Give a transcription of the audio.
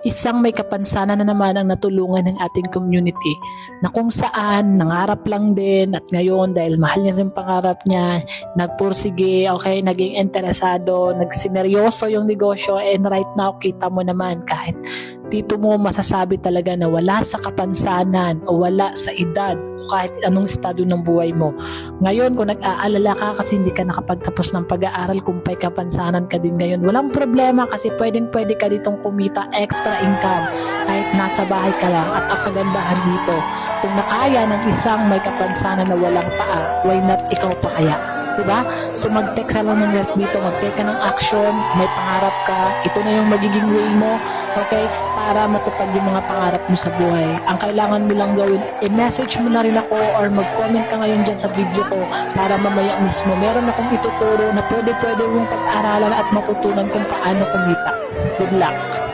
Isang may kapansanan na naman ang natulungan ng ating community na kung saan nangarap lang din at ngayon dahil mahal niya yung pangarap niya, nagpursige, okay, naging interesado, nagsineryoso yung negosyo, and right now kita mo naman kahit dito mo masasabi talaga na wala sa kapansanan o wala sa edad o kahit anong estado ng buhay mo. Ngayon, kung nag-aalala ka kasi hindi ka nakapagtapos ng pag-aaral, kung may kapansanan ka din ngayon, walang problema kasi pwedeng-pwede ka ditong kumita extra income kahit nasa bahay ka lang. At ang kagandahan dito, kung nakaya ng isang may kapansanan na walang paa, why not ikaw pa kaya? Diba? So mag-text ka lang ng yes dito, mag-take ka ng action, may pangarap ka, ito na yung magiging way mo, okay, para matupad yung mga pangarap mo sa buhay. Ang kailangan mo lang gawin, i-message mo na rin ako or mag-comment ka ngayon dyan sa video ko para mamaya mismo meron akong ituturo na pwede mong pag-aralan at matutunan kung paano kumita. Good luck!